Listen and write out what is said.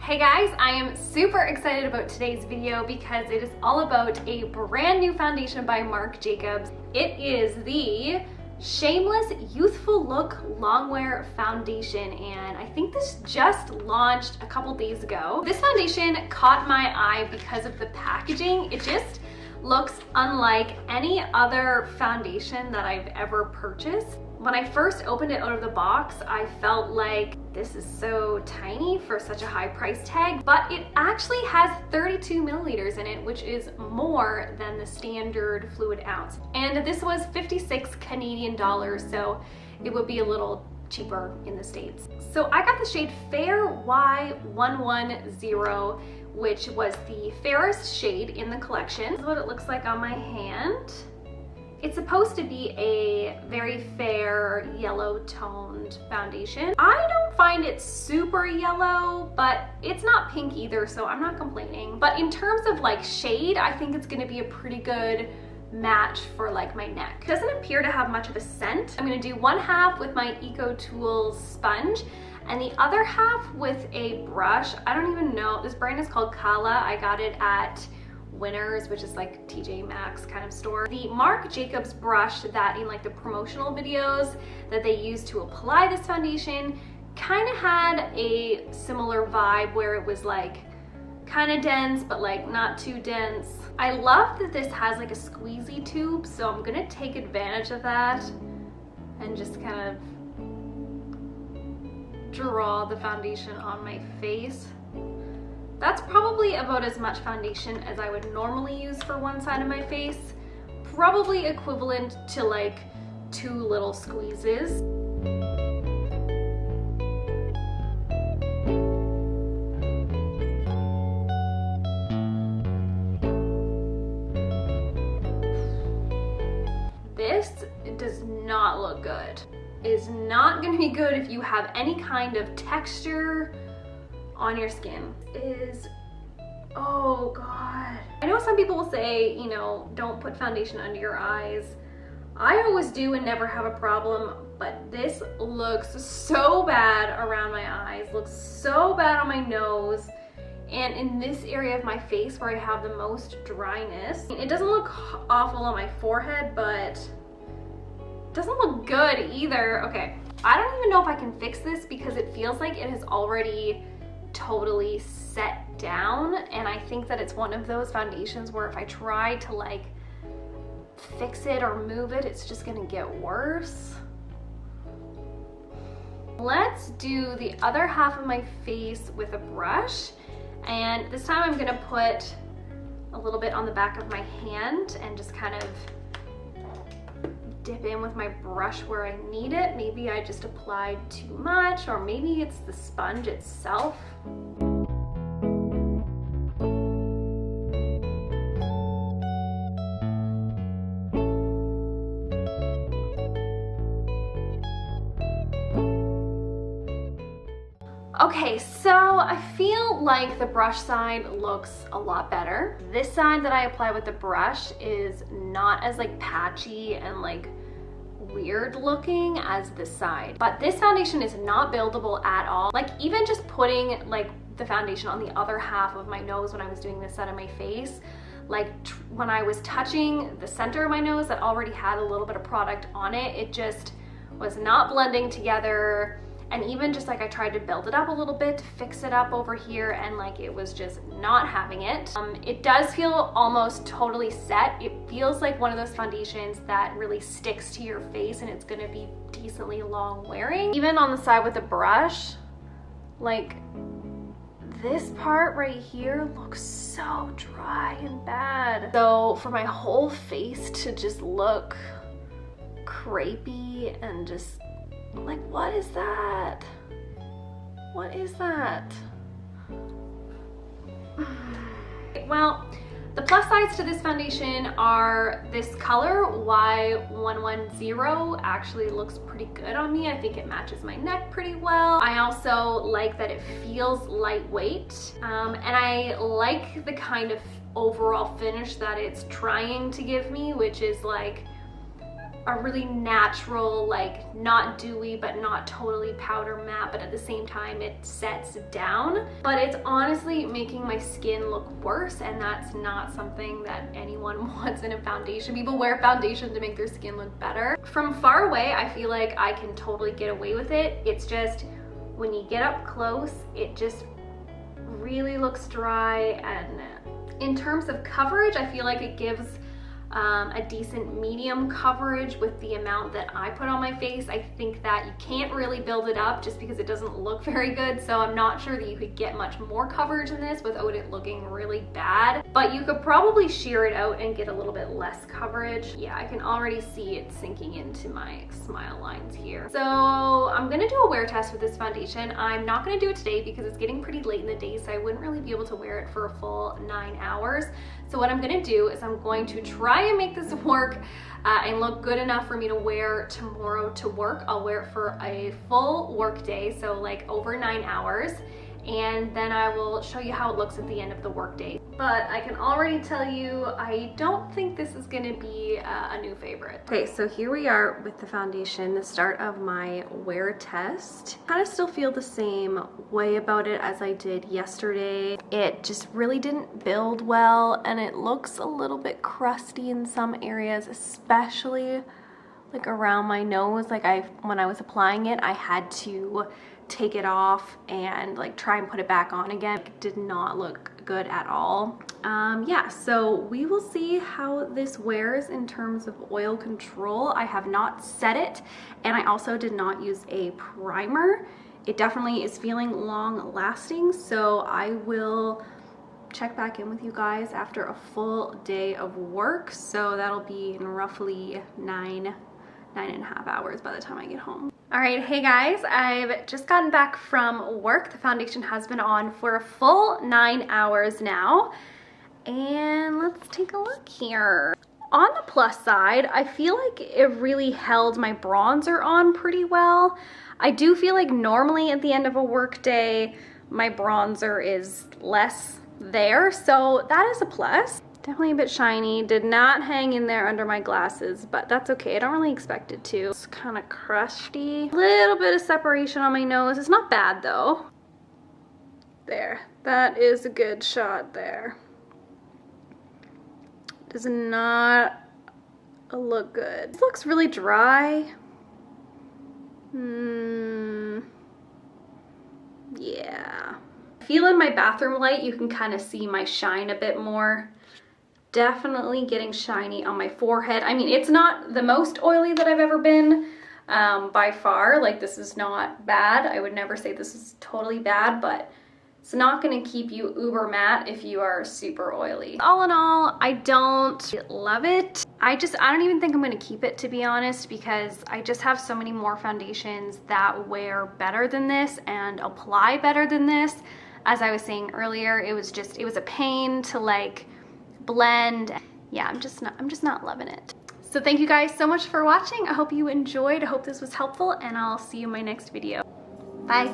Hey guys, I am super excited about today's video because it is all about a brand new foundation by MARC Jacobs. It is the Shameless Youthful Look Longwear Foundation, and I think this just launched a couple days ago. This foundation caught my eye because of the packaging. It just looks unlike any other foundation that I've ever purchased. When I first opened it out of the box, I felt like this is so tiny for such a high price tag, but it actually has 32 milliliters in it, which is more than the standard fluid ounce. And this was 56 Canadian dollars, so it would be a little cheaper in the States. So I got the shade Fair Y110, which was the fairest shade in the collection. This is what it looks like on my hand. It's supposed to be a very fair yellow toned foundation. I don't find it super yellow, but it's not pink either, so I'm not complaining. But in terms of like shade, I think it's gonna be a pretty good match for like my neck. It doesn't appear to have much of a scent. I'm gonna do one half with my Eco Tools sponge and the other half with a brush. I don't even know, this brand is called Kala. I got it at Winners, which is like TJ Maxx kind of store. The MARC Jacobs brush that in like the promotional videos that they use to apply this foundation kind of had a similar vibe where it was like kind of dense but like not too dense. I love that this has like a squeezy tube, so I'm gonna take advantage of that and just kind of draw the foundation on my face. That's probably about as much foundation as I would normally use for one side of my face. Probably equivalent to like 2 little squeezes. This does not look good. It is not gonna be good if you have any kind of texture on your skin. Oh god. I know some people will say, you know, don't put foundation under your eyes. I always do and never have a problem, but this looks so bad around my eyes, looks so bad on my nose, and in this area of my face where I have the most dryness. It doesn't look awful on my forehead, but it doesn't look good either. Okay, I don't even know if I can fix this because it feels like it has already totally set down, and I think that it's one of those foundations where if I try to like fix it or move it, it's just gonna get worse. Let's do the other half of my face with a brush, and this time I'm gonna put a little bit on the back of my hand and just kind of dip in with my brush where I need it. Maybe I just applied too much, or maybe it's the sponge itself. Okay, so I feel like the brush side looks a lot better. This side that I apply with the brush is not as like patchy and like weird looking as this side, but this foundation is not buildable at all. Like even just putting like the foundation on the other half of my nose when I was doing this side of my face, like when I was touching the center of my nose that already had a little bit of product on it, it just was not blending together. And even just like I tried to build it up a little bit to fix it up over here, and like it was just not having it. It does feel almost totally set. It feels like one of those foundations that really sticks to your face and it's gonna be decently long wearing. Even on the side with the brush, like this part right here looks so dry and bad. So for my whole face to just look crepey and just like, what is that? What is that? Well, the plus sides to this foundation are this color Y110 actually looks pretty good on me. I think it matches my neck pretty well. I also like that it feels lightweight, and I like the kind of overall finish that it's trying to give me, which is like a really natural, like not dewy but not totally powder matte, but at the same time it sets down. But it's honestly making my skin look worse, and that's not something that anyone wants in a foundation. People wear foundation to make their skin look better. From far away, I feel like I can totally get away with it. It's just when you get up close, it just really looks dry. And in terms of coverage, I feel like it gives a decent medium coverage with the amount that I put on my face. I think that you can't really build it up just because it doesn't look very good, so I'm not sure that you could get much more coverage in this without it looking really bad, but you could probably shear it out and get a little bit less coverage. Yeah, I can already see it sinking into my smile lines here. So I'm gonna do a wear test with this foundation. I'm not gonna do it today because it's getting pretty late in the day, so I wouldn't really be able to wear it for a full 9 hours. So what I'm gonna do is I'm going to try and make this work and look good enough for me to wear tomorrow to work. I'll wear it for a full work day, so like over 9 hours, and then I will show you how it looks at the end of the work day. But I can already tell you, I don't think this is gonna be a new favorite. Okay, so here we are with the foundation, the start of my wear test. I kind of still feel the same way about it as I did yesterday. It just really didn't build well, and it looks a little bit crusty in some areas, especially like around my nose. Like when I was applying it, I had to take it off and like try and put it back on again. It did not look good at all. Yeah, so we will see how this wears in terms of oil control. I have not set it, and I also did not use a primer. It definitely is feeling long lasting, so I will check back in with you guys after a full day of work. So that'll be in roughly 9.5 hours by the time I get home. All right, hey guys, I've just gotten back from work. The foundation has been on for a full 9 hours now, and let's take a look here. On the plus side, I feel like it really held my bronzer on pretty well. I do feel like normally at the end of a work day, my bronzer is less there, so that is a plus. Definitely a bit shiny, did not hang in there under my glasses, but that's okay. I don't really expect it to. It's kind of crusty. A little bit of separation on my nose. It's not bad though. There, that is a good shot there. Does not look good. This looks really dry. Yeah. I feel in my bathroom light, you can kind of see my shine a bit more. Definitely getting shiny on my forehead. I mean, it's not the most oily that I've ever been by far. Like, this is not bad. I would never say this is totally bad, but it's not gonna keep you uber matte if you are super oily. All in all, I don't love it. I don't even think I'm gonna keep it, to be honest, because I just have so many more foundations that wear better than this and apply better than this. As I was saying earlier, it was a pain to like blend. Yeah, I'm just not loving it. So thank you guys so much for watching. I hope you enjoyed. I hope this was helpful, and I'll see you in my next video. Bye.